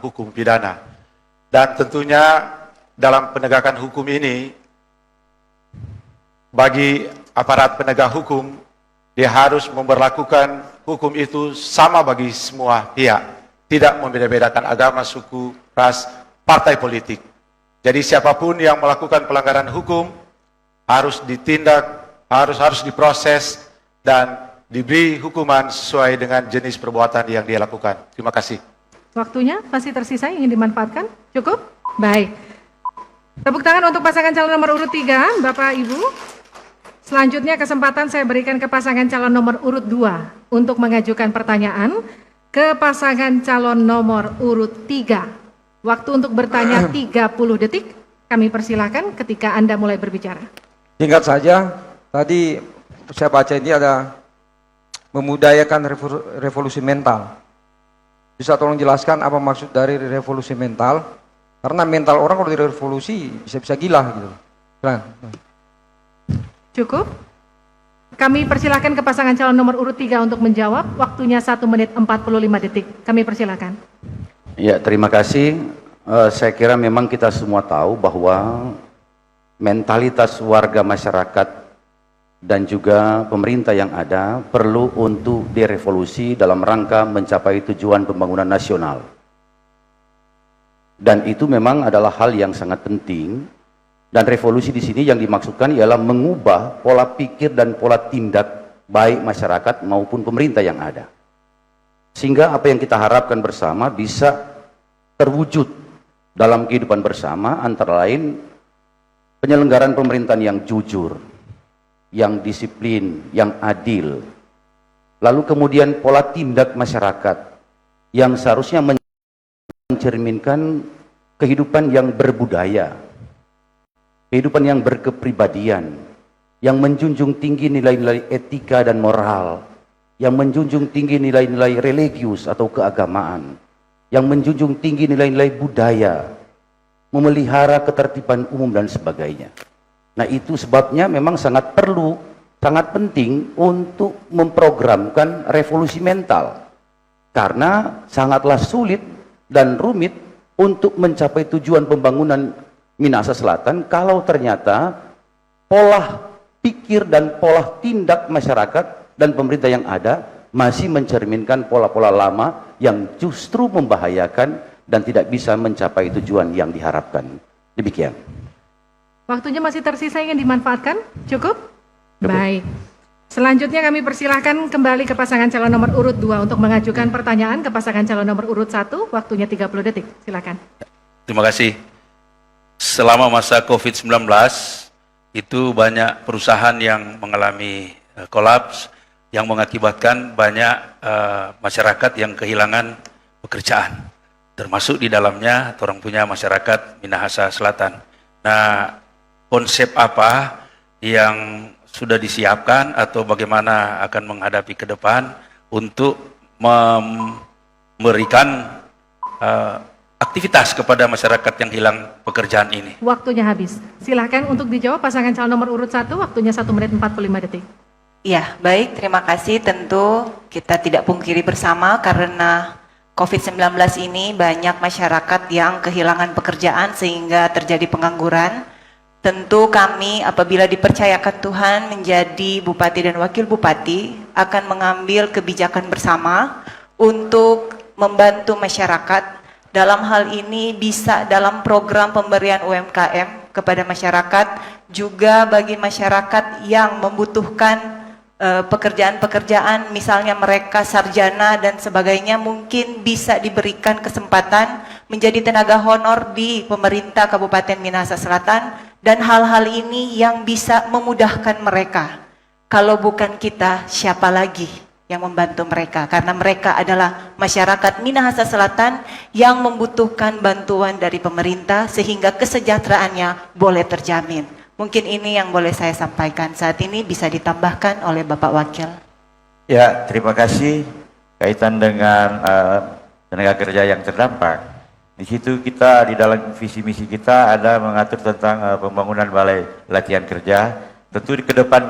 hukum pidana. Dan tentunya dalam penegakan hukum ini, bagi aparat penegak hukum, dia harus memberlakukan hukum itu sama bagi semua pihak, tidak membeda-bedakan agama, suku, ras, partai politik. Jadi siapapun yang melakukan pelanggaran hukum harus ditindak, harus diproses dan diberi hukuman sesuai dengan jenis perbuatan yang dia lakukan. Terima kasih. Waktunya masih tersisa, ingin dimanfaatkan? Cukup? Baik. Tepuk tangan untuk pasangan calon nomor urut 3, Bapak Ibu. Selanjutnya kesempatan saya berikan ke pasangan calon nomor urut 2 untuk mengajukan pertanyaan ke pasangan calon nomor urut 3. Waktu untuk bertanya 30 detik. Kami persilahkan ketika Anda mulai berbicara. Singkat saja, tadi saya baca ini ada memudayakan revolusi mental. Bisa tolong jelaskan apa maksud dari revolusi mental? Karena mental orang kalau direvolusi bisa-bisa gila gitu. Nah. Cukup? Kami persilahkan ke pasangan calon nomor urut 3 untuk menjawab. Waktunya 1 menit 45 detik. Kami persilahkan. Ya, terima kasih. Saya kira memang kita semua tahu bahwa mentalitas warga masyarakat dan juga pemerintah yang ada perlu untuk direvolusi dalam rangka mencapai tujuan pembangunan nasional. Dan itu memang adalah hal yang sangat penting. Dan revolusi di sini yang dimaksudkan ialah mengubah pola pikir dan pola tindak baik masyarakat maupun pemerintah yang ada. Sehingga apa yang kita harapkan bersama bisa terwujud dalam kehidupan bersama, antara lain penyelenggaraan pemerintahan yang jujur, yang disiplin, yang adil. Lalu kemudian pola tindak masyarakat yang seharusnya mencerminkan kehidupan yang berbudaya, kehidupan yang berkepribadian, yang menjunjung tinggi nilai-nilai etika dan moral, yang menjunjung tinggi nilai-nilai religius atau keagamaan, yang menjunjung tinggi nilai-nilai budaya, memelihara ketertiban umum dan sebagainya. Nah, itu sebabnya memang sangat perlu, sangat penting untuk memprogramkan revolusi mental. Karena sangatlah sulit dan rumit untuk mencapai tujuan pembangunan Minahasa Selatan kalau ternyata pola pikir dan pola tindak masyarakat dan pemerintah yang ada masih mencerminkan pola-pola lama yang justru membahayakan dan tidak bisa mencapai tujuan yang diharapkan. Demikian. Waktunya masih tersisa, ingin dimanfaatkan? Cukup? Baik. Selanjutnya kami persilahkan kembali ke pasangan calon nomor urut 2 untuk mengajukan pertanyaan ke pasangan calon nomor urut 1. Waktunya 30 detik. Silakan. Terima kasih. Selama masa COVID-19 itu banyak perusahaan yang mengalami kolaps yang mengakibatkan banyak masyarakat yang kehilangan pekerjaan, termasuk di dalamnya orang punya masyarakat Minahasa Selatan. Nah, konsep apa yang sudah disiapkan atau bagaimana akan menghadapi ke depan untuk memberikan aktivitas kepada masyarakat yang hilang pekerjaan ini? Waktunya habis. Silahkan untuk dijawab pasangan calon nomor urut 1, waktunya 1 menit 45 detik. Ya, baik, terima kasih. Tentu kita tidak pungkiri bersama karena COVID-19 ini banyak masyarakat yang kehilangan pekerjaan sehingga terjadi pengangguran. Tentu kami apabila dipercayakan Tuhan menjadi Bupati dan Wakil Bupati akan mengambil kebijakan bersama untuk membantu masyarakat. Dalam hal ini bisa dalam program pemberian UMKM kepada masyarakat, juga bagi masyarakat yang membutuhkan pekerjaan-pekerjaan, misalnya mereka sarjana dan sebagainya, mungkin bisa diberikan kesempatan menjadi tenaga honor di pemerintah Kabupaten Minahasa Selatan, dan hal-hal ini yang bisa memudahkan mereka. Kalau bukan kita, siapa lagi yang membantu mereka? Karena mereka adalah masyarakat Minahasa Selatan yang membutuhkan bantuan dari pemerintah sehingga kesejahteraannya boleh terjamin. Mungkin ini yang boleh saya sampaikan saat ini, bisa ditambahkan oleh Bapak Wakil. Ya, terima kasih. Kaitan dengan tenaga kerja yang terdampak, di situ kita di dalam visi misi kita ada mengatur tentang pembangunan balai latihan kerja. Tentu ke depan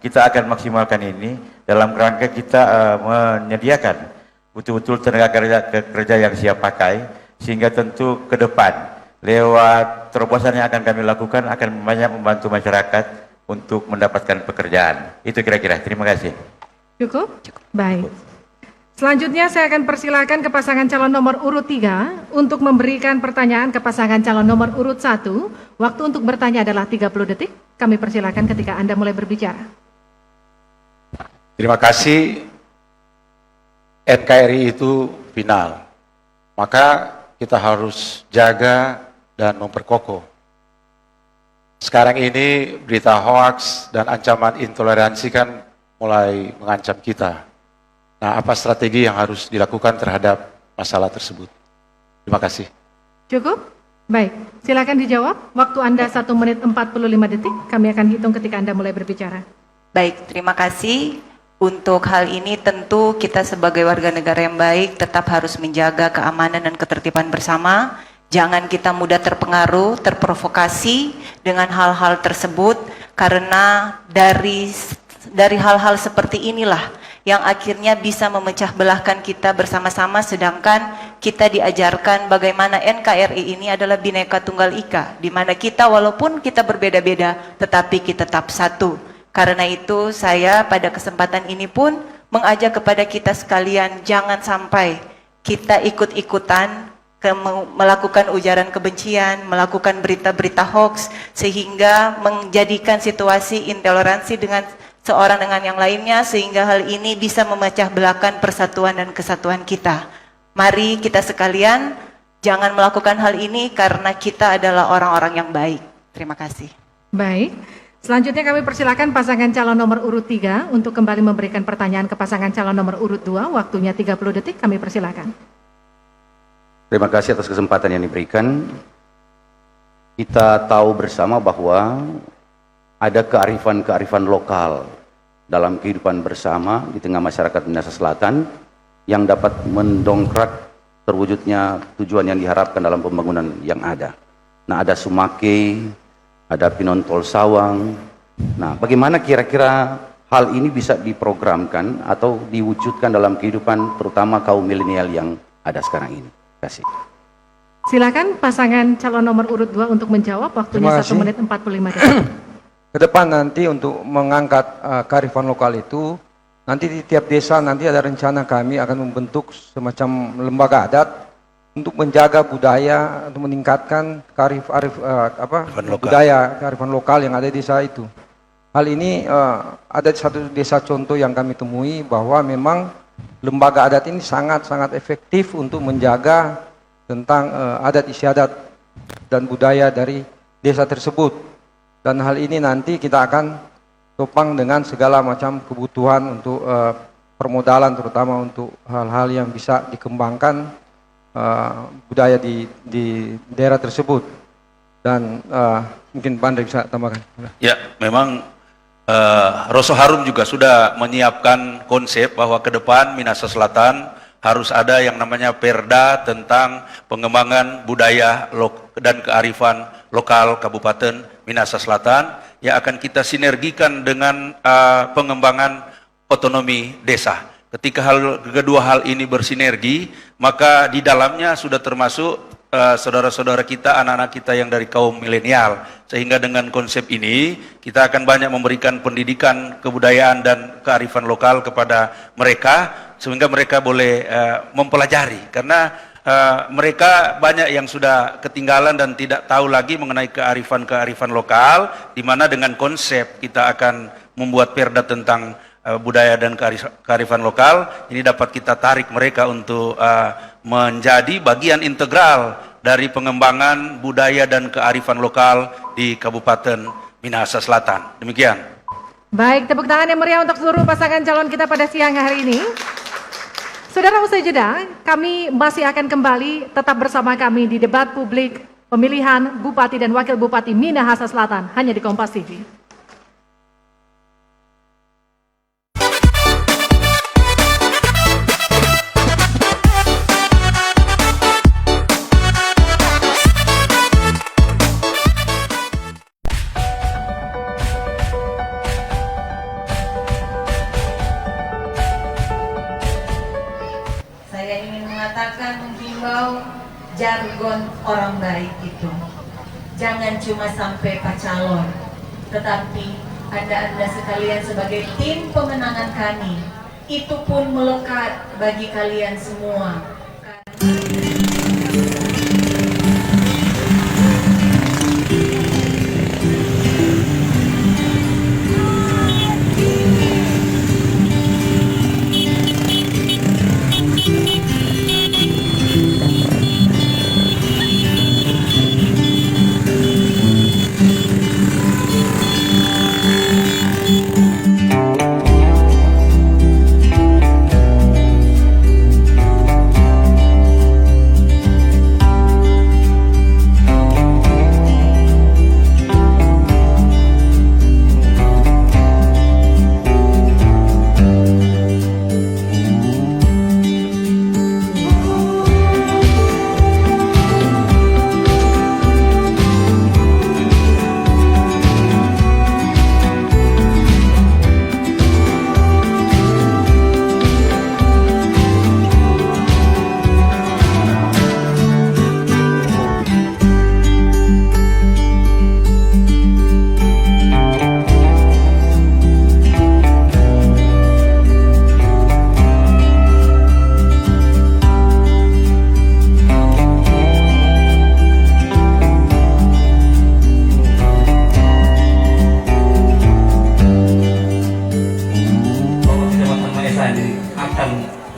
kita akan maksimalkan ini dalam rangka kita menyediakan betul-betul tenaga kerja yang siap pakai, sehingga tentu ke depan lewat terobosan yang akan kami lakukan akan banyak membantu masyarakat untuk mendapatkan pekerjaan. Itu kira-kira. Terima kasih. Cukup? Baik. Selanjutnya saya akan persilakan ke pasangan calon nomor urut 3 untuk memberikan pertanyaan ke pasangan calon nomor urut 1. Waktu untuk bertanya adalah 30 detik. Kami persilakan ketika Anda mulai berbicara. Terima kasih. NKRI itu final. Maka kita harus jaga dan memperkokoh. Sekarang ini berita hoaks dan ancaman intoleransi kan mulai mengancam kita. Nah, apa strategi yang harus dilakukan terhadap masalah tersebut? Terima kasih. Cukup? Baik, silakan dijawab. Waktu Anda 1 menit 45 detik. Kami akan hitung ketika Anda mulai berbicara. Baik, terima kasih. Untuk hal ini tentu kita sebagai warga negara yang baik tetap harus menjaga keamanan dan ketertiban bersama. Jangan kita mudah terpengaruh, terprovokasi dengan hal-hal tersebut, karena dari hal-hal seperti inilah yang akhirnya bisa memecah belahkan kita bersama-sama, sedangkan kita diajarkan bagaimana NKRI ini adalah Bhinneka Tunggal Ika, di mana kita walaupun kita berbeda-beda tetapi kita tetap satu. Karena itu saya pada kesempatan ini pun mengajak kepada kita sekalian, jangan sampai kita ikut-ikutan melakukan ujaran kebencian, melakukan berita-berita hoax, sehingga menjadikan situasi intoleransi dengan seorang dengan yang lainnya, sehingga hal ini bisa memecah belahkan persatuan dan kesatuan kita. Mari kita sekalian jangan melakukan hal ini karena kita adalah orang-orang yang baik. Terima kasih. Baik, selanjutnya kami persilakan pasangan calon nomor urut 3 untuk kembali memberikan pertanyaan ke pasangan calon nomor urut 2. Waktunya 30 detik, kami persilakan. Terima kasih atas kesempatan yang diberikan. Kita tahu bersama bahwa ada kearifan-kearifan lokal dalam kehidupan bersama di tengah masyarakat Minahasa Selatan yang dapat mendongkrak terwujudnya tujuan yang diharapkan dalam pembangunan yang ada. Nah, ada Sumake, ada Pinontol Sawang. Nah, bagaimana kira-kira hal ini bisa diprogramkan atau diwujudkan dalam kehidupan terutama kaum milenial yang ada sekarang ini? Terima kasih. Silakan pasangan calon nomor urut 2 untuk menjawab. Waktunya 1 menit 45 detik. Ke depan nanti untuk mengangkat kearifan lokal itu, nanti di tiap desa nanti ada rencana kami akan membentuk semacam lembaga adat untuk menjaga budaya, untuk meningkatkan kearifan lokal yang ada di desa itu. Hal ini ada di satu desa contoh yang kami temui bahwa memang lembaga adat ini sangat-sangat efektif untuk menjaga tentang adat istiadat dan budaya dari desa tersebut. Dan hal ini nanti kita akan topang dengan segala macam kebutuhan untuk permodalan, terutama untuk hal-hal yang bisa dikembangkan budaya di daerah tersebut. Dan mungkin Pak Andre bisa tambahkan. Ya, memang Roso Harum juga sudah menyiapkan konsep bahwa ke depan Minahasa Selatan harus ada yang namanya Perda tentang pengembangan budaya dan kearifan lokal Kabupaten Minahasa Selatan yang akan kita sinergikan dengan pengembangan otonomi desa. Ketika kedua hal ini bersinergi, maka di dalamnya sudah termasuk saudara-saudara kita, anak-anak kita yang dari kaum milenial. Sehingga dengan konsep ini, kita akan banyak memberikan pendidikan kebudayaan dan kearifan lokal kepada mereka, sehingga mereka boleh mempelajari. Karena mereka banyak yang sudah ketinggalan dan tidak tahu lagi mengenai kearifan-kearifan lokal, di mana dengan konsep kita akan membuat perda tentang budaya dan kearifan lokal, ini dapat kita tarik mereka untuk menjadi bagian integral dari pengembangan budaya dan kearifan lokal di Kabupaten Minahasa Selatan. Demikian. Baik, tepuk tangan yang meriah untuk seluruh pasangan calon kita pada siang hari ini. Saudara, usai jeda, kami masih akan kembali tetap bersama kami di debat publik pemilihan Bupati dan Wakil Bupati Minahasa Selatan, hanya di Kompas TV. atau jargon orang baik itu. Jangan cuma sampai pacalon, tetapi Anda sekalian sebagai tim pemenangan kami, itu pun melekat bagi kalian semua.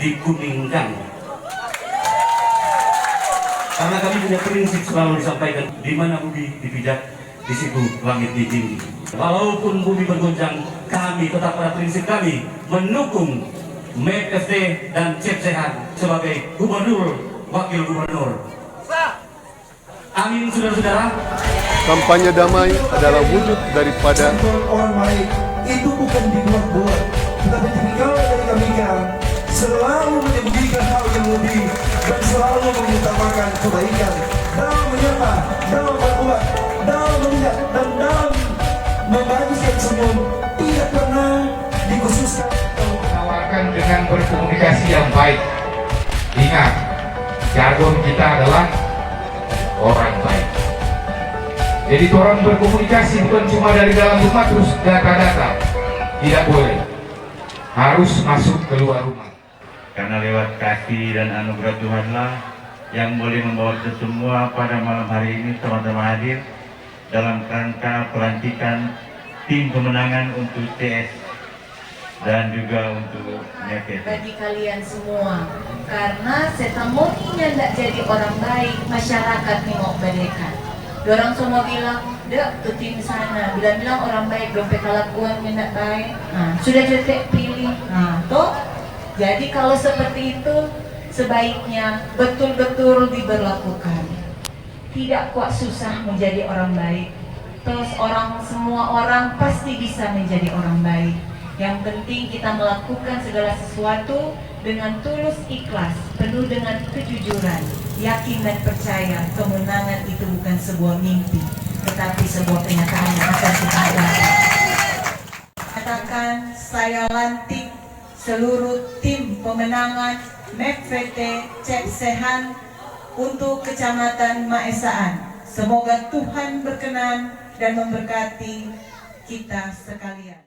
dikuningkan. Karena kami punya prinsip selalu disampaikan, di mana bumi dipijak, di situ langit ditinggi. Walaupun bumi bergoncang, kami tetap pada prinsip kami mendukung MFD dan Cep Sehan sebagai gubernur, wakil gubernur. Amin, saudara-saudara. Kampanye damai adalah wujud daripada orang baik itu bukan dibuat-buat, tetapi tipikal dari kami selalu menyembunyikan hal yang lebih dan selalu mengutamakan kebaikan dalam menyapa, dalam berbuat, dalam melihat dan dalam membagikan senyum, tidak pernah dikhususkan. Menawarkan dengan berkomunikasi yang baik. Ingat, jargon kita adalah orang baik. Jadi orang berkomunikasi bukan cuma dari dalam rumah terus data-data, tidak boleh, harus masuk keluar rumah. Karena lewat kasih dan anugerah Tuhanlah yang boleh membawa kita semua pada malam hari ini teman-teman hadir dalam rangka pelantikan tim pemenangan untuk CS dan juga untuk MFD. Bagi kalian semua, karena setamoninya tidak jadi orang baik, masyarakat nih mau balikan. Orang semua bilang, dek ke tim sana, bilang orang baik, dompet kelakuan tidak baik. Nah, sudah jetek pilih. Nah, toh. Jadi kalau seperti itu, sebaiknya betul-betul diberlakukan. Tidak kok susah menjadi orang baik. Terus semua orang pasti bisa menjadi orang baik. Yang penting kita melakukan segala sesuatu dengan tulus ikhlas, penuh dengan kejujuran, yakin dan percaya kemenangan itu bukan sebuah mimpi, tetapi sebuah kenyataan yang akan kita hadapi. Katakan saya lantik seluruh tim pemenangan MFD Cep Sehan untuk Kecamatan Maesaan. Semoga Tuhan berkenan dan memberkati kita sekalian.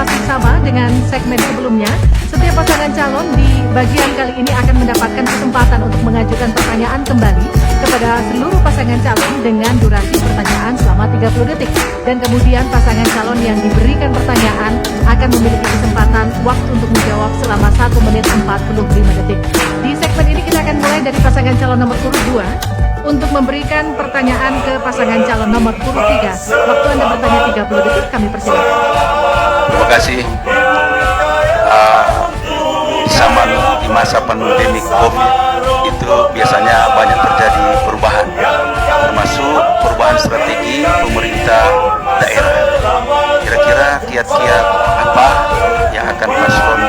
masih sama dengan segmen sebelumnya. Setiap pasangan calon di bagian kali ini akan mendapatkan kesempatan untuk mengajukan pertanyaan kembali kepada seluruh pasangan calon dengan durasi pertanyaan selama 30 detik. Dan kemudian pasangan calon yang diberikan pertanyaan akan memiliki kesempatan waktu untuk menjawab selama 1 menit 45 detik. Di segmen ini kita akan mulai dari pasangan calon nomor urut 2 untuk memberikan pertanyaan ke pasangan calon nomor urut 3. Waktu Anda bertanya 30 detik, kami persilakan. Terima kasih. Di masa pandemi COVID itu biasanya banyak terjadi perubahan, termasuk perubahan strategi pemerintah daerah. Kira-kira kiat-kiat apa yang akan paslon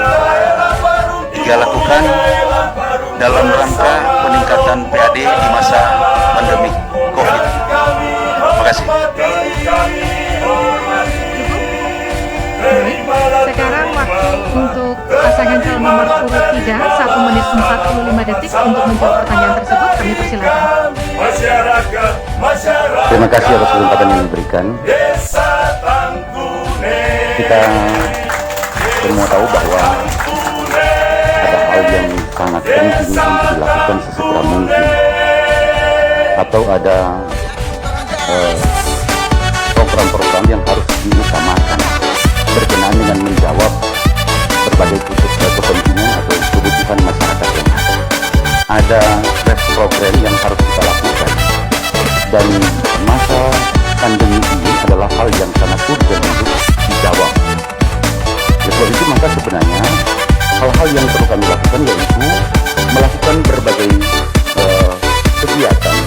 3 lakukan dalam rangka peningkatan PAD di masa pandemi COVID? Terima kasih. Baik, sekarang waktu untuk pasangan calon nomor urut 3, 1 menit 45 detik untuk menjawab pertanyaan tersebut, kami persilakan. Terima kasih atas kesempatan yang diberikan. Kita semua tahu bahwa ada hal yang sangat penting untuk dilakukan sesegera mungkin, atau ada program-program yang harus diutamakan berkenaan dengan menjawab berbagai kepentingan atau kebutuhan masyarakat yang ada. Ada program yang harus kita lakukan, dan masa pandemi ini adalah hal yang sangat urgent untuk dijawab. Sebab itu maka sebenarnya hal-hal yang perlu kami lakukan yaitu melakukan berbagai kegiatan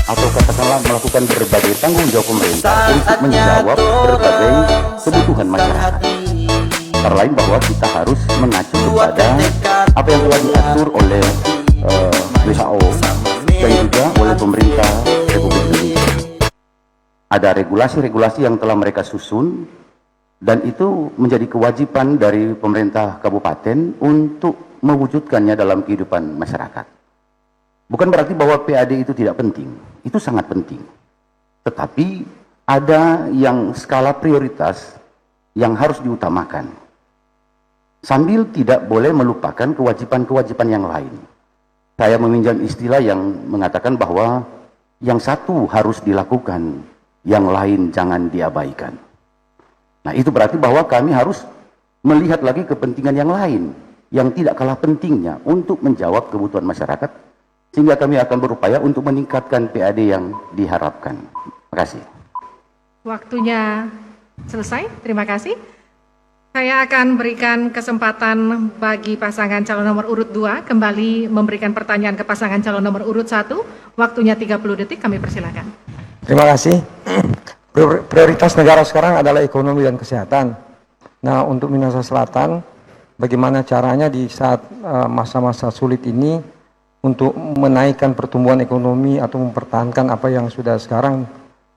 atau katakanlah melakukan berbagai tanggung jawab pemerintah untuk menjawab berbagai kebutuhan masyarakat. Antara lain bahwa kita harus mengacu kepada apa yang telah diatur oleh WHO dan juga oleh pemerintah Republik Indonesia. Ada regulasi-regulasi yang telah mereka susun, dan itu menjadi kewajiban dari pemerintah kabupaten untuk mewujudkannya dalam kehidupan masyarakat. Bukan berarti bahwa PAD itu tidak penting, itu sangat penting. Tetapi ada yang skala prioritas yang harus diutamakan, sambil tidak boleh melupakan kewajiban-kewajiban yang lain. Saya meminjam istilah yang mengatakan bahwa yang satu harus dilakukan, yang lain jangan diabaikan. Nah, itu berarti bahwa kami harus melihat lagi kepentingan yang lain yang tidak kalah pentingnya untuk menjawab kebutuhan masyarakat, sehingga kami akan berupaya untuk meningkatkan PAD yang diharapkan. Terima kasih. Waktunya selesai, terima kasih. Saya akan berikan kesempatan bagi pasangan calon nomor urut 2 kembali memberikan pertanyaan ke pasangan calon nomor urut 1. Waktunya 30 detik, kami persilakan. Terima kasih. Prioritas negara sekarang adalah ekonomi dan kesehatan. Nah, untuk Minahasa Selatan, bagaimana caranya di saat masa-masa sulit ini untuk menaikkan pertumbuhan ekonomi atau mempertahankan apa yang sudah sekarang?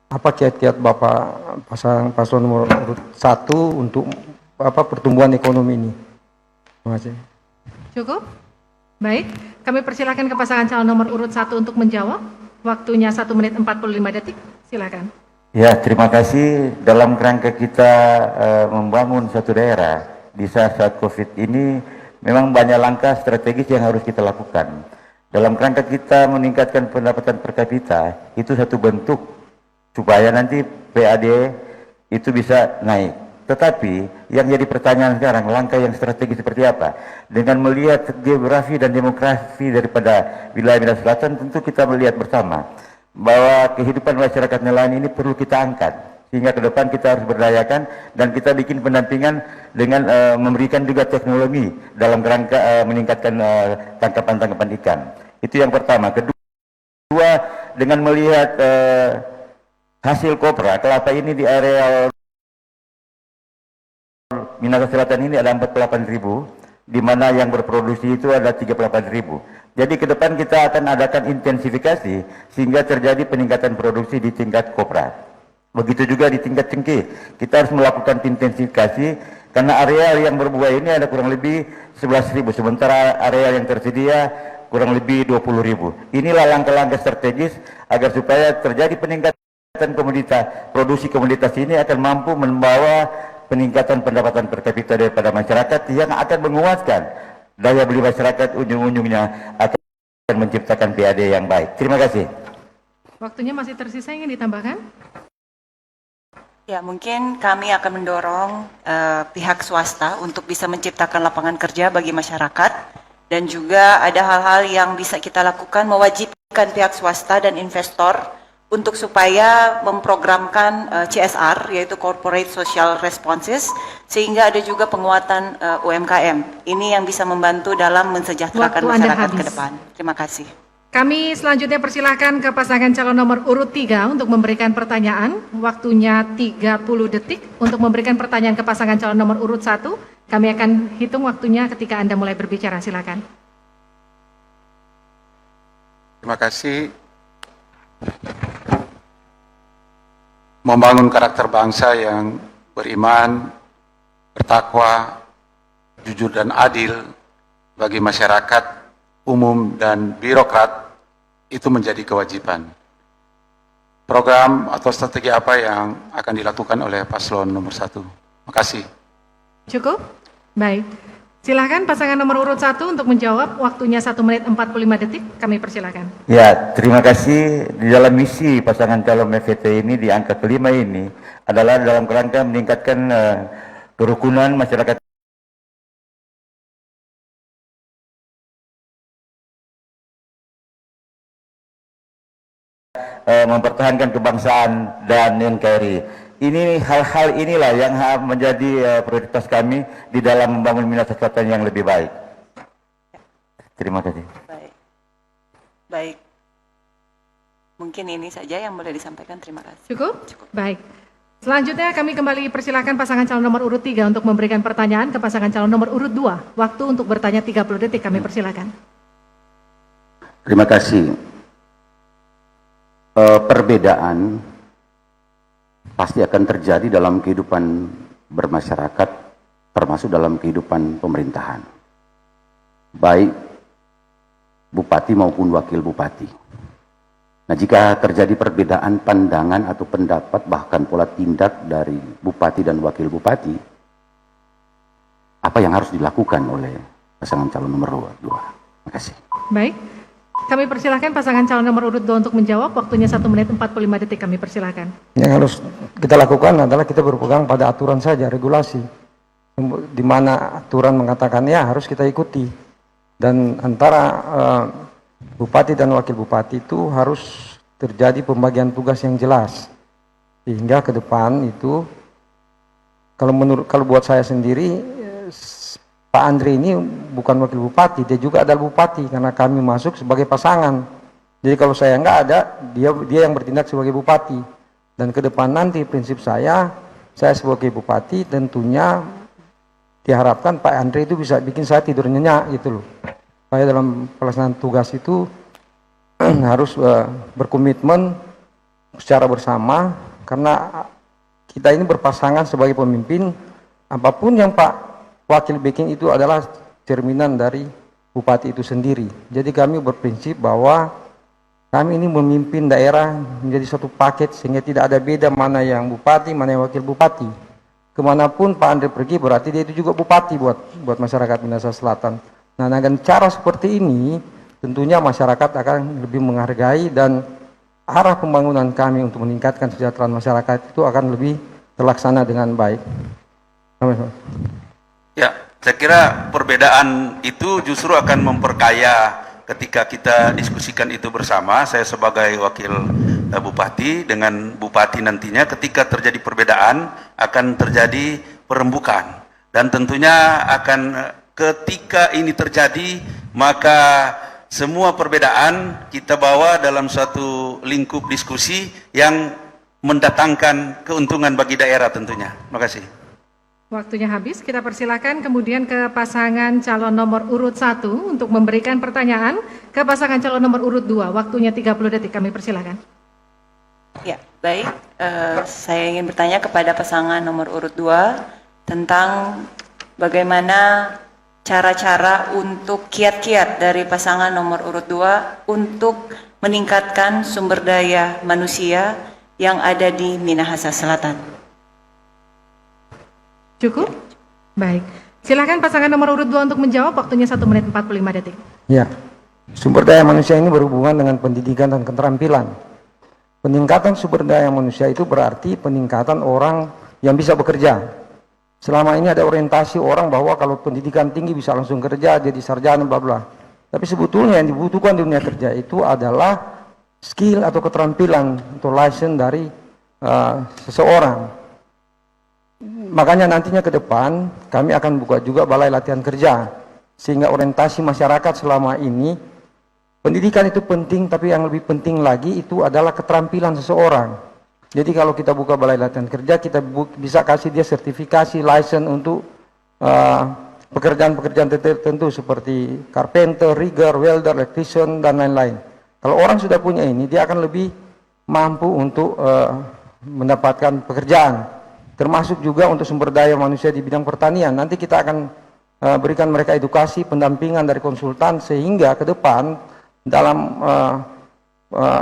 Apa kiat-kiat Bapak paslon nomor urut 1 untuk pertumbuhan ekonomi ini? Terima kasih. Cukup? Baik, kami persilakan ke pasangan calon nomor urut 1 untuk menjawab. Waktunya 1 menit 45 detik, silakan. Ya, terima kasih. Dalam kerangka kita membangun suatu daerah di saat COVID ini, memang banyak langkah strategis yang harus kita lakukan. Dalam kerangka kita meningkatkan pendapatan per kapita, itu satu bentuk supaya nanti PAD itu bisa naik. Tetapi yang jadi pertanyaan sekarang, langkah yang strategis seperti apa? Dengan melihat geografi dan demografi daripada wilayah Minahasa Selatan, tentu kita melihat bersama bahwa kehidupan masyarakat nelayan ini perlu kita angkat, sehingga ke depan kita harus berdayakan, dan kita bikin pendampingan dengan memberikan juga teknologi dalam kerangka meningkatkan tangkapan-tangkapan ikan. Itu yang pertama. Kedua, dengan melihat hasil kopra kelapa ini di area Minahasa Selatan ini ada 48.000, di mana yang berproduksi itu ada 38.000. Jadi ke depan kita akan adakan intensifikasi sehingga terjadi peningkatan produksi di tingkat kopra. Begitu juga di tingkat cengkeh. Kita harus melakukan intensifikasi karena area yang berbuah ini ada kurang lebih 11.000, sementara area yang tersedia kurang lebih 20.000. Inilah langkah-langkah strategis agar supaya terjadi peningkatan komoditas. Produksi komoditas ini akan mampu membawa peningkatan pendapatan per kapita daripada masyarakat yang akan menguatkan daya beli masyarakat, ujung-ujungnya akan menciptakan PAD yang baik. Terima kasih. Waktunya masih tersisa, ingin ditambahkan? Ya, mungkin kami akan mendorong pihak swasta untuk bisa menciptakan lapangan kerja bagi masyarakat, dan juga ada hal-hal yang bisa kita lakukan mewajibkan pihak swasta dan investor untuk supaya memprogramkan CSR, yaitu Corporate Social Responses, sehingga ada juga penguatan UMKM. Ini yang bisa membantu dalam mensejahterakan Waktu Anda masyarakat habis. ke depan. Terima kasih. Kami selanjutnya persilahkan ke pasangan calon nomor urut 3 untuk memberikan pertanyaan. Waktunya 30 detik untuk memberikan pertanyaan ke pasangan calon nomor urut 1. Kami akan hitung waktunya ketika Anda mulai berbicara. Silakan. Terima kasih. Membangun karakter bangsa yang beriman, bertakwa, jujur dan adil bagi masyarakat umum dan birokrat itu menjadi kewajiban. Program atau strategi apa yang akan dilakukan oleh paslon nomor 1? Terima kasih. Cukup? Baik. Silakan pasangan nomor urut 1 untuk menjawab. Waktunya 1 menit 45 detik. Kami persilakan. Ya, terima kasih. Di dalam misi pasangan calon MVT ini di angka kelima ini adalah dalam kerangka meningkatkan kerukunan masyarakat mempertahankan kebangsaan dan NKRI. Ini hal-hal inilah yang menjadi prioritas kami di dalam membangun Minahasa Selatan yang lebih baik. Terima kasih. Baik. Mungkin ini saja yang boleh disampaikan. Terima kasih. Cukup? Baik. Selanjutnya kami kembali persilakan pasangan calon nomor urut 3 untuk memberikan pertanyaan ke pasangan calon nomor urut 2. Waktu untuk bertanya 30 detik. Kami persilakan. Terima kasih. Perbedaan pasti akan terjadi dalam kehidupan bermasyarakat, termasuk dalam kehidupan pemerintahan, baik bupati maupun wakil bupati. Nah, jika terjadi perbedaan pandangan atau pendapat, bahkan pola tindak dari bupati dan wakil bupati, apa yang harus dilakukan oleh pasangan calon nomor 2? Terima kasih. Baik. Kami persilahkan pasangan calon nomor urut 2 untuk menjawab. Waktunya 1 menit 45 detik. Kami persilahkan. Yang harus kita lakukan adalah kita berpegang pada aturan saja, regulasi. Di mana aturan mengatakan ya harus kita ikuti. Dan antara bupati dan wakil bupati itu harus terjadi pembagian tugas yang jelas. Sehingga ke depan itu, kalau buat saya sendiri, Pak Andre ini bukan wakil bupati, dia juga adalah bupati karena kami masuk sebagai pasangan. Jadi kalau saya nggak ada, dia yang bertindak sebagai bupati. Dan ke depan nanti prinsip saya sebagai bupati tentunya diharapkan Pak Andre itu bisa bikin saya tidur nyenyak gitu loh. Saya dalam pelaksanaan tugas itu harus berkomitmen secara bersama karena kita ini berpasangan sebagai pemimpin. Apapun yang Pak wakil bikin itu adalah cerminan dari bupati itu sendiri. Jadi kami berprinsip bahwa kami ini memimpin daerah menjadi satu paket sehingga tidak ada beda mana yang bupati, mana yang wakil bupati. Kemanapun Pak Andre pergi berarti dia itu juga bupati buat masyarakat Minahasa Selatan. Nah, dengan cara seperti ini tentunya masyarakat akan lebih menghargai dan arah pembangunan kami untuk meningkatkan kesejahteraan masyarakat itu akan lebih terlaksana dengan baik. Ya, saya kira perbedaan itu justru akan memperkaya ketika kita diskusikan itu bersama. Saya sebagai wakil bupati dengan bupati nantinya ketika terjadi perbedaan akan terjadi perembukan. Dan tentunya akan ketika ini terjadi maka semua perbedaan kita bawa dalam satu lingkup diskusi yang mendatangkan keuntungan bagi daerah tentunya. Terima kasih. Waktunya habis, kita persilakan kemudian ke pasangan calon nomor urut 1 untuk memberikan pertanyaan ke pasangan calon nomor urut 2. Waktunya 30 detik, kami persilakan. Ya, baik. Saya ingin bertanya kepada pasangan nomor urut 2 tentang bagaimana cara-cara untuk kiat-kiat dari pasangan nomor urut 2 untuk meningkatkan sumber daya manusia yang ada di Minahasa Selatan. Cukup? Baik. Silakan pasangan nomor urut 2 untuk menjawab, waktunya 1 menit 45 detik. Ya, sumber daya manusia ini berhubungan dengan pendidikan dan keterampilan. Peningkatan sumber daya manusia itu berarti peningkatan orang yang bisa bekerja. Selama ini ada orientasi orang bahwa kalau pendidikan tinggi bisa langsung kerja, jadi sarjana, bla bla. Tapi sebetulnya yang dibutuhkan di dunia kerja itu adalah skill atau keterampilan atau license dari seseorang. Makanya nantinya ke depan kami akan buka juga balai latihan kerja, sehingga orientasi masyarakat selama ini pendidikan itu penting, tapi yang lebih penting lagi itu adalah keterampilan seseorang. Jadi kalau kita buka balai latihan kerja, kita bisa kasih dia sertifikasi, license untuk pekerjaan-pekerjaan tertentu seperti carpenter, rigger, welder, electrician, dan lain-lain. Kalau orang sudah punya ini, dia akan lebih mampu untuk mendapatkan pekerjaan. Termasuk juga untuk sumber daya manusia di bidang pertanian. Nanti kita akan berikan mereka edukasi, pendampingan dari konsultan, sehingga ke depan dalam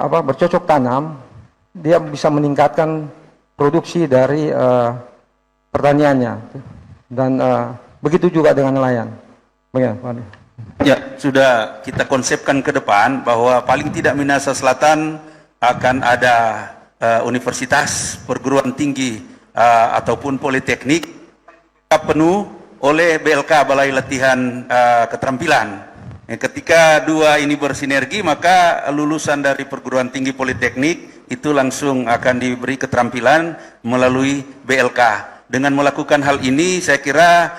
bercocok tanam, dia bisa meningkatkan produksi dari pertaniannya. Dan begitu juga dengan nelayan. Bagaimana? Ya, sudah kita konsepkan ke depan bahwa paling tidak Minahasa Selatan akan ada universitas, perguruan tinggi ataupun politeknik penuh oleh BLK, Balai Latihan Keterampilan. Ketika dua ini bersinergi, maka lulusan dari perguruan tinggi politeknik itu langsung akan diberi keterampilan melalui BLK. Dengan melakukan hal ini, saya kira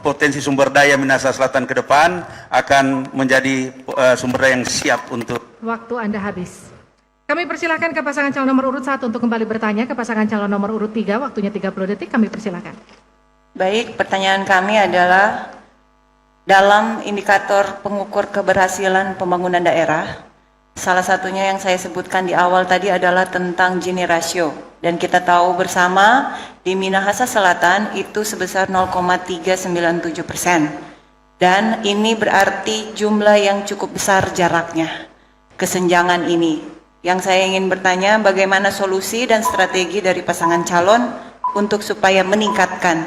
potensi sumber daya Minahasa Selatan ke depan akan menjadi sumber daya yang siap untuk. Waktu Anda habis. Kami persilahkan ke pasangan calon nomor urut 1 untuk kembali bertanya. Ke pasangan calon nomor urut 3, waktunya 30 detik, kami persilahkan. Baik, pertanyaan kami adalah dalam indikator pengukur keberhasilan pembangunan daerah, salah satunya yang saya sebutkan di awal tadi adalah tentang Gini ratio. Dan kita tahu bersama di Minahasa Selatan itu sebesar 0,397%. Dan ini berarti jumlah yang cukup besar jaraknya, kesenjangan ini. Yang saya ingin bertanya, bagaimana solusi dan strategi dari pasangan calon untuk supaya meningkatkan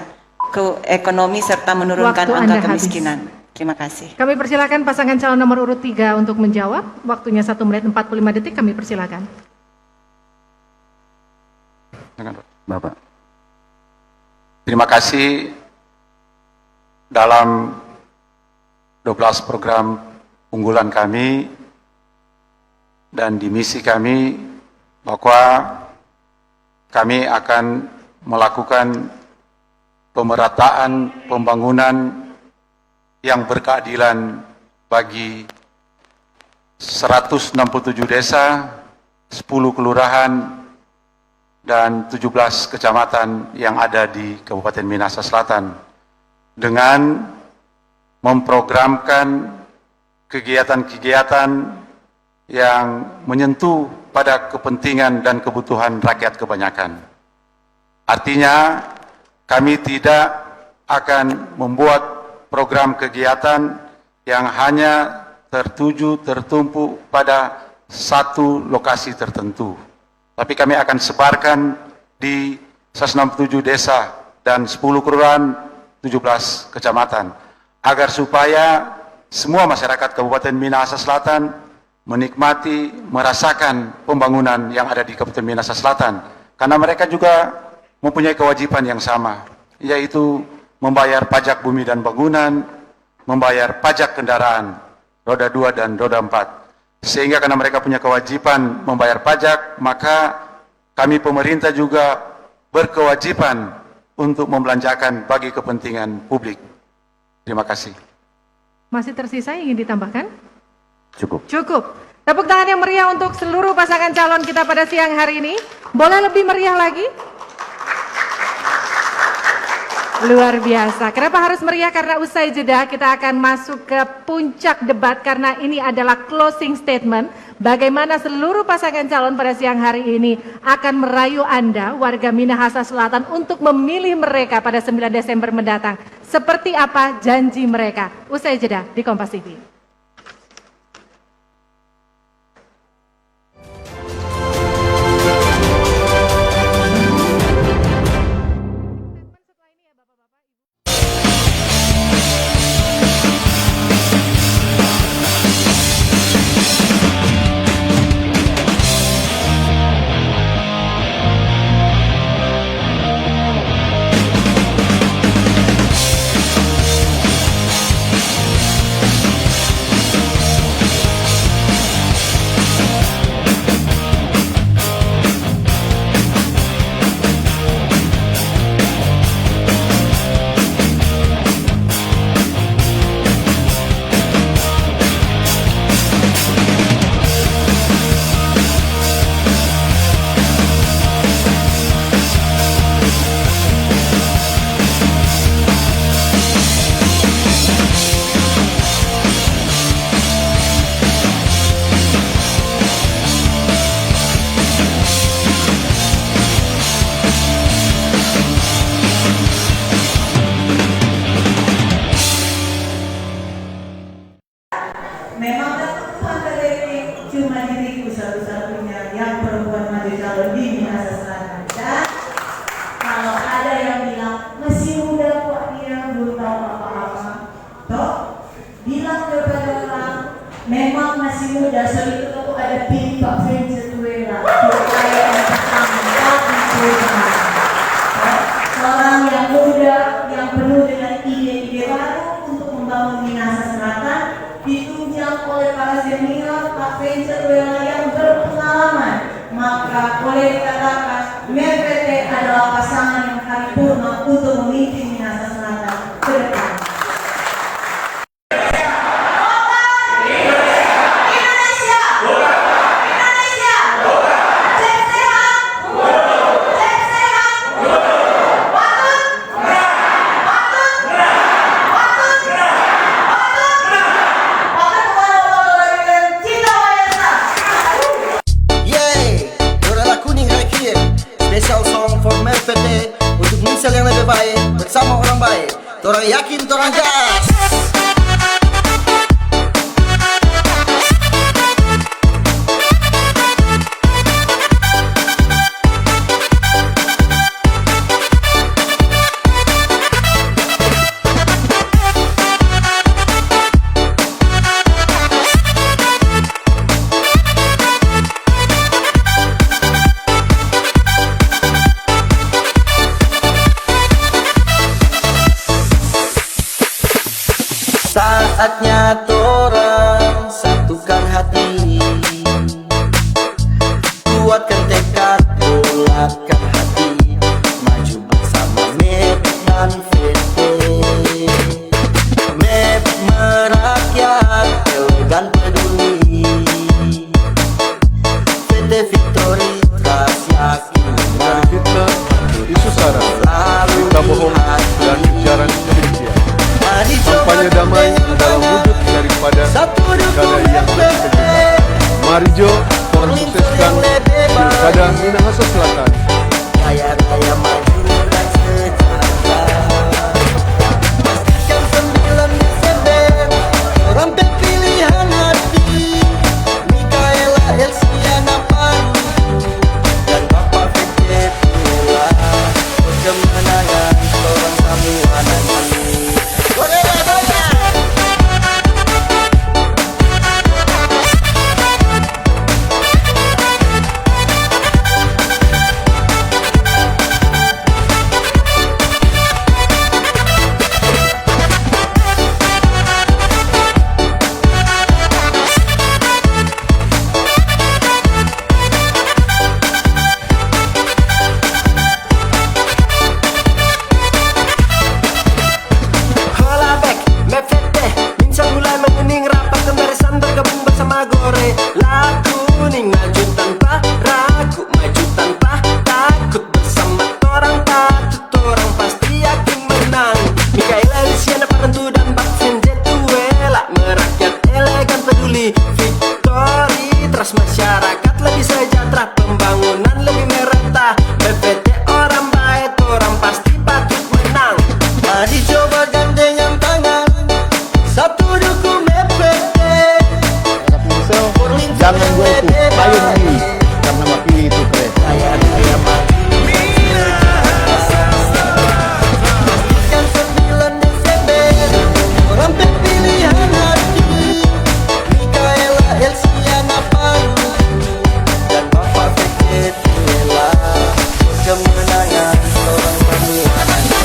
ekonomi serta menurunkan angka kemiskinan. Terima kasih. Kami persilakan pasangan calon nomor urut 3 untuk menjawab. Waktunya 1 menit 45 detik, kami persilakan. Bapak. Terima kasih. Dalam 12 program unggulan kami dan di misi kami bahwa kami akan melakukan pemerataan pembangunan yang berkeadilan bagi 167 desa, 10 kelurahan, dan 17 kecamatan yang ada di Kabupaten Minahasa Selatan dengan memprogramkan kegiatan-kegiatan yang menyentuh pada kepentingan dan kebutuhan rakyat kebanyakan. Artinya, kami tidak akan membuat program kegiatan yang hanya tertumpu pada satu lokasi tertentu. Tapi kami akan sebarkan di 167 desa dan 10 kelurahan, 17 kecamatan. Agar supaya semua masyarakat Kabupaten Minahasa Selatan menikmati, merasakan pembangunan yang ada di Kabupaten Minahasa Selatan. Karena mereka juga mempunyai kewajiban yang sama, yaitu membayar pajak bumi dan bangunan, membayar pajak kendaraan, roda 2 dan roda 4. Sehingga karena mereka punya kewajiban membayar pajak, maka kami pemerintah juga berkewajiban untuk membelanjakan bagi kepentingan publik. Terima kasih. Masih tersisa yang ingin ditambahkan? Cukup. Cukup. Tepuk tangan yang meriah untuk seluruh pasangan calon kita pada siang hari ini. Boleh lebih meriah lagi? Luar biasa. Kenapa harus meriah? Karena usai jeda kita akan masuk ke puncak debat karena ini adalah closing statement. Bagaimana seluruh pasangan calon pada siang hari ini akan merayu Anda, warga Minahasa Selatan, untuk memilih mereka pada 9 Desember mendatang. Seperti apa janji mereka? Usai jeda di Kompas TV. lebih baik bersama orang baik. Torang yakin, torang gas. Saatnya torang satukan hati, kuatkan tekad, bulatkan hati, maju bersama MEP dan VT. MEP merakyat, elegan peduli, VT Victory Trust yakin menang. Fitnah, isu sara, berita bohong, dan ujaran kebencian. Kampanye damai adalah wujud daripada pilkada yang integritas. Mari Jo, tolong sukseskan pilkada Minahasa Selatan. Raya maju dan sejahtera. Pastikan 9 Desember, orang pilihan hati. Mikaela Elsiana Pandu dan Bapak VT Pula. Kemenangan orang semua nanti. Masyarakat lebih sejahtera, pembangunan lebih merata. BPT orang baik, orang pasti patut menang. Mari coba gandengan tangan, satu dukung BPT. Jangan golput, ayo memilih, karena mau pilih itu keren. Raya maju. Pastikan 9 Desember, orang pilihan hati. Mikaela Elsiana Pandu dan Bapak VT Pula. Kemenangan orang semua nanti.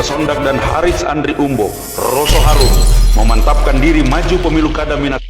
Sondak dan Haris Andri Umbo, Roso Harum memantapkan diri maju pemilu kada Minahasa.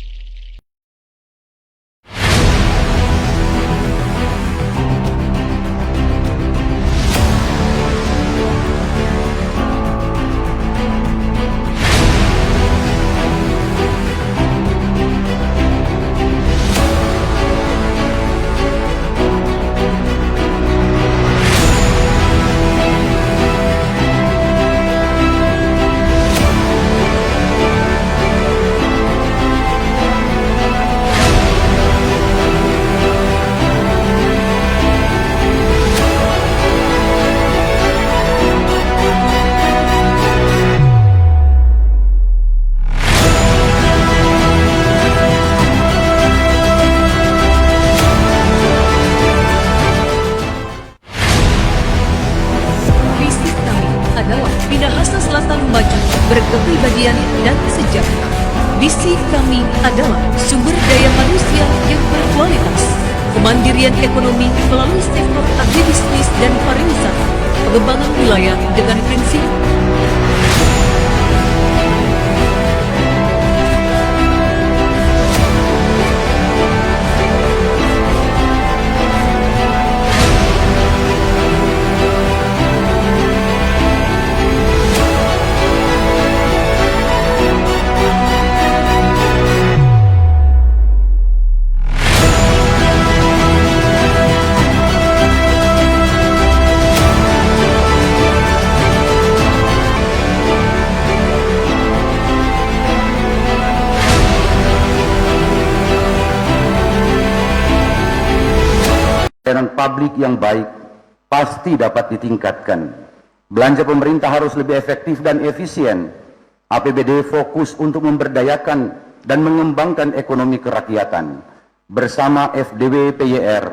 Minahasa Selatan maju, berkepribadian dan sejahtera. Visi kami adalah sumber daya manusia yang berkualitas, kemandirian ekonomi melalui sektor agribisnis dan pariwisata, pengembangan wilayah dengan prinsip pelayanan publik yang baik pasti dapat ditingkatkan. Belanja pemerintah harus lebih efektif dan efisien. APBD fokus untuk memberdayakan dan mengembangkan ekonomi kerakyatan. Bersama FDW PYR,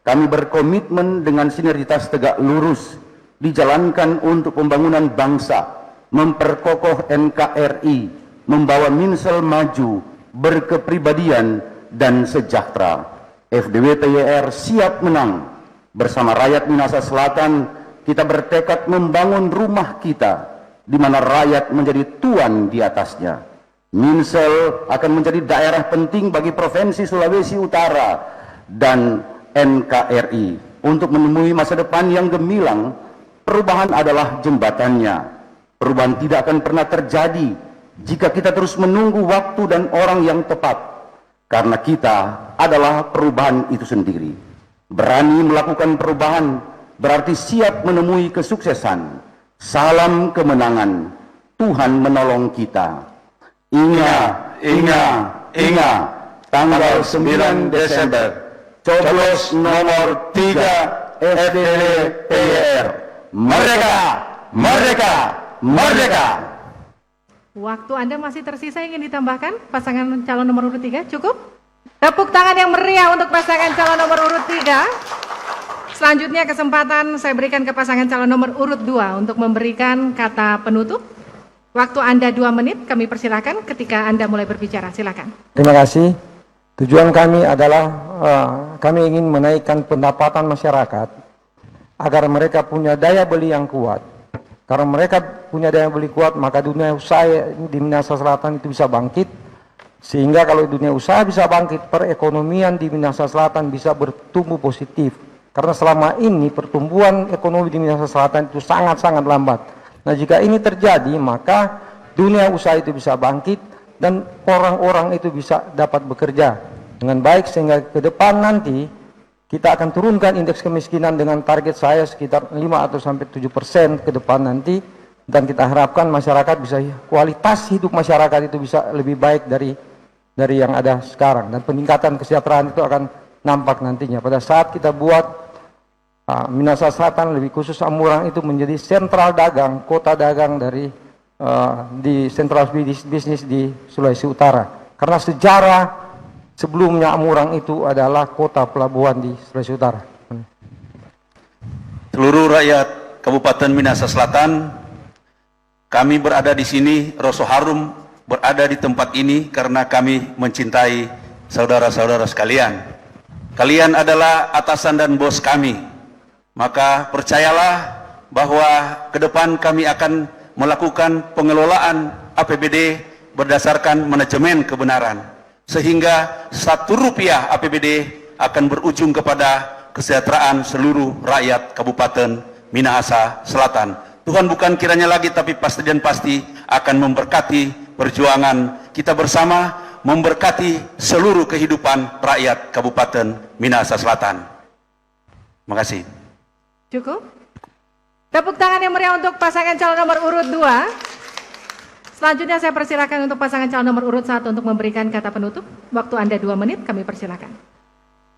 kami berkomitmen dengan sinergitas tegak lurus dijalankan untuk pembangunan bangsa, memperkokoh NKRI, membawa Minsel maju, berkepribadian dan sejahtera. FDW PYR siap menang. Bersama rakyat Minahasa Selatan, kita bertekad membangun rumah kita, di mana rakyat menjadi tuan di atasnya. Minsel akan menjadi daerah penting bagi Provinsi Sulawesi Utara dan NKRI. Untuk menemui masa depan yang gemilang, perubahan adalah jembatannya. Perubahan tidak akan pernah terjadi jika kita terus menunggu waktu dan orang yang tepat. Karena kita adalah perubahan itu sendiri. Berani melakukan perubahan berarti siap menemui kesuksesan. Salam kemenangan. Tuhan menolong kita. Ingat. Tanggal 9 Desember. Coblos nomor 3 FDW PYR. Merdeka! Merdeka! Merdeka! Waktu Anda masih tersisa, ingin ditambahkan pasangan calon nomor urut 3, cukup? Tepuk tangan yang meriah untuk pasangan calon nomor urut 3. Selanjutnya kesempatan saya berikan ke pasangan calon nomor urut 2 untuk memberikan kata penutup. Waktu Anda 2 menit, kami persilakan ketika Anda mulai berbicara, silakan. Terima kasih. Tujuan kami adalah kami ingin menaikkan pendapatan masyarakat agar mereka punya daya beli yang kuat. Karena mereka punya daya beli kuat, maka dunia usaha di Minahasa Selatan itu bisa bangkit. Sehingga kalau dunia usaha bisa bangkit, perekonomian di Minahasa Selatan bisa bertumbuh positif. Karena selama ini pertumbuhan ekonomi di Minahasa Selatan itu sangat-sangat lambat. Nah, jika ini terjadi, maka dunia usaha itu bisa bangkit dan orang-orang itu bisa dapat bekerja dengan baik, sehingga ke depan nanti kita akan turunkan indeks kemiskinan dengan target saya sekitar 5 atau sampai 7% ke depan nanti, dan kita harapkan masyarakat bisa, kualitas hidup masyarakat itu bisa lebih baik dari yang ada sekarang, dan peningkatan kesejahteraan itu akan nampak nantinya pada saat kita buat Minahasa Selatan, lebih khusus Amurang itu menjadi sentral dagang, kota dagang dari di sentral bisnis di Sulawesi Utara. Karena sejarah sebelumnya Amurang itu adalah kota pelabuhan di Sulawesi Utara. Seluruh rakyat Kabupaten Minahasa Selatan, kami berada di sini, Roso Harum berada di tempat ini karena kami mencintai saudara-saudara sekalian. Kalian adalah atasan dan bos kami. Maka percayalah bahwa ke depan kami akan melakukan pengelolaan APBD berdasarkan manajemen kebenaran. Sehingga 1 rupiah APBD akan berujung kepada kesejahteraan seluruh rakyat Kabupaten Minahasa Selatan. Tuhan bukan kiranya lagi, tapi pasti dan pasti akan memberkati perjuangan kita bersama, memberkati seluruh kehidupan rakyat Kabupaten Minahasa Selatan. Terima kasih. Cukup? Tepuk tangan yang meriah untuk pasangan calon nomor urut 2. Selanjutnya saya persilakan untuk pasangan calon nomor urut 1 untuk memberikan kata penutup. Waktu Anda 2 menit, kami persilakan.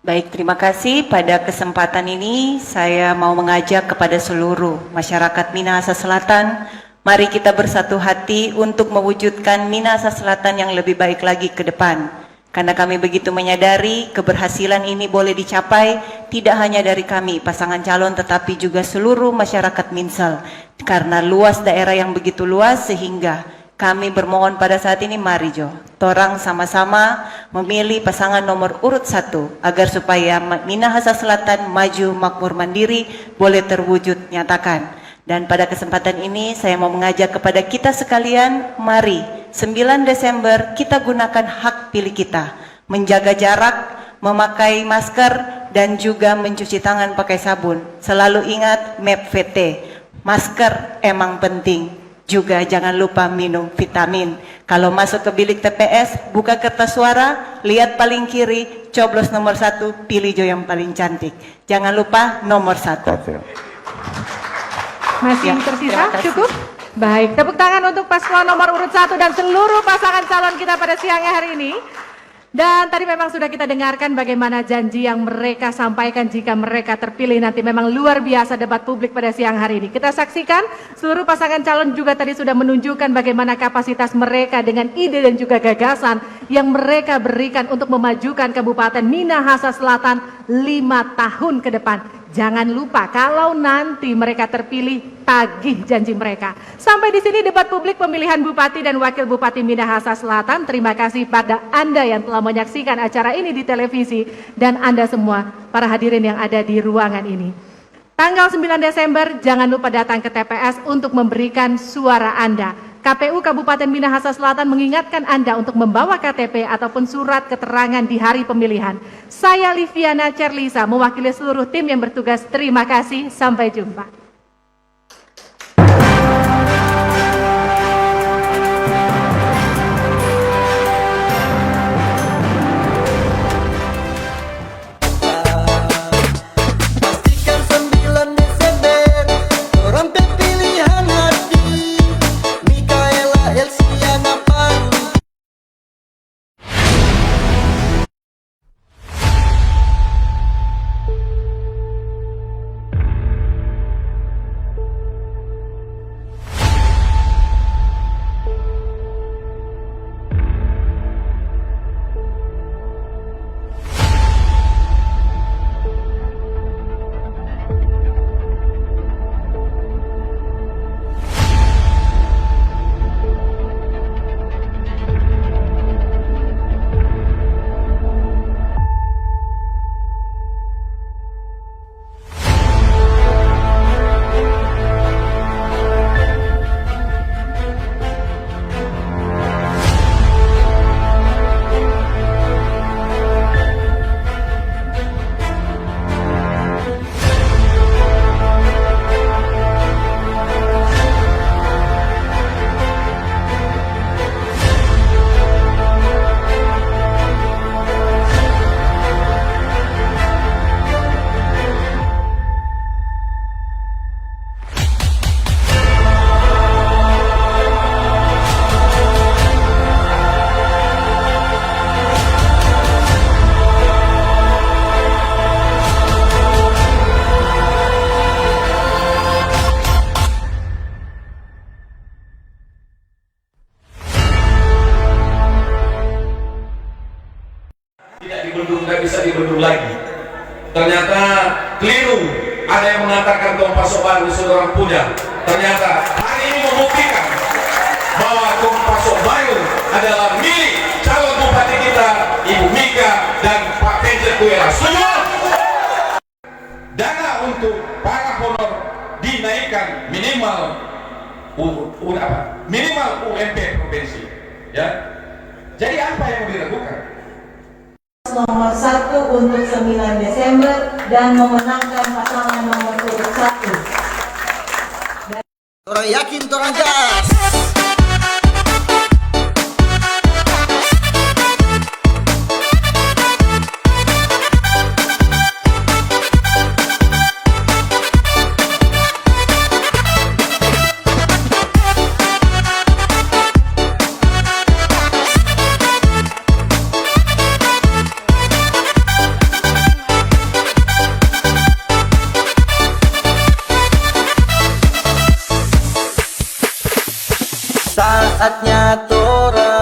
Baik, terima kasih. Pada kesempatan ini saya mau mengajak kepada seluruh masyarakat Minahasa Selatan, mari kita bersatu hati untuk mewujudkan Minahasa Selatan yang lebih baik lagi ke depan. Karena kami begitu menyadari keberhasilan ini boleh dicapai tidak hanya dari kami pasangan calon tetapi juga seluruh masyarakat Minsel. Karena luas daerah yang begitu luas sehingga kami bermohon pada saat ini, mari Jo, torang sama-sama memilih pasangan nomor urut 1 agar supaya Minahasa Selatan maju makmur mandiri boleh terwujud nyatakan. Dan pada kesempatan ini saya mau mengajak kepada kita sekalian, mari 9 Desember kita gunakan hak pilih kita, menjaga jarak, memakai masker dan juga mencuci tangan pakai sabun. Selalu ingat MEP VT, masker emang penting. Juga jangan lupa minum vitamin. Kalau masuk ke bilik TPS, buka kertas suara, lihat paling kiri, coblos nomor 1, pilih Jo yang paling cantik. Jangan lupa nomor 1. Masih tersisa? Cukup? Baik, tepuk tangan untuk paslon nomor urut 1 dan seluruh pasangan calon kita pada siang hari ini. Dan tadi memang sudah kita dengarkan bagaimana janji yang mereka sampaikan jika mereka terpilih nanti. Memang luar biasa debat publik pada siang hari ini. Kita saksikan seluruh pasangan calon juga tadi sudah menunjukkan bagaimana kapasitas mereka dengan ide dan juga gagasan yang mereka berikan untuk memajukan Kabupaten Minahasa Selatan 5 tahun ke depan. Jangan lupa kalau nanti mereka terpilih, tagih janji mereka. Sampai di sini debat publik pemilihan Bupati dan Wakil Bupati Minahasa Selatan. Terima kasih pada Anda yang telah menyaksikan acara ini di televisi dan Anda semua para hadirin yang ada di ruangan ini. Tanggal 9 Desember jangan lupa datang ke TPS untuk memberikan suara Anda. KPU Kabupaten Minahasa Selatan mengingatkan Anda untuk membawa KTP ataupun surat keterangan di hari pemilihan. Saya Liviana Cerlisa mewakili seluruh tim yang bertugas. Terima kasih, sampai jumpa. Nggak bisa dibendung lagi. Ternyata keliru. Ada yang mengatakan Kompaso baru saudara punya. Ternyata hari ini membuktikan bahwa Kompaso baru adalah milik calon bupati kita, Ibu Mika dan Pak Kenjer Kuera. Setuju? Dana untuk para honor dinaikkan minimal minimal UMP provinsi. Ya. Jadi apa yang mau dilakukan? Nomor 1 untuk 9 Desember dan memenangkan pasangan nomor urut 1. Orang yakin, orang gas. Saatnya torang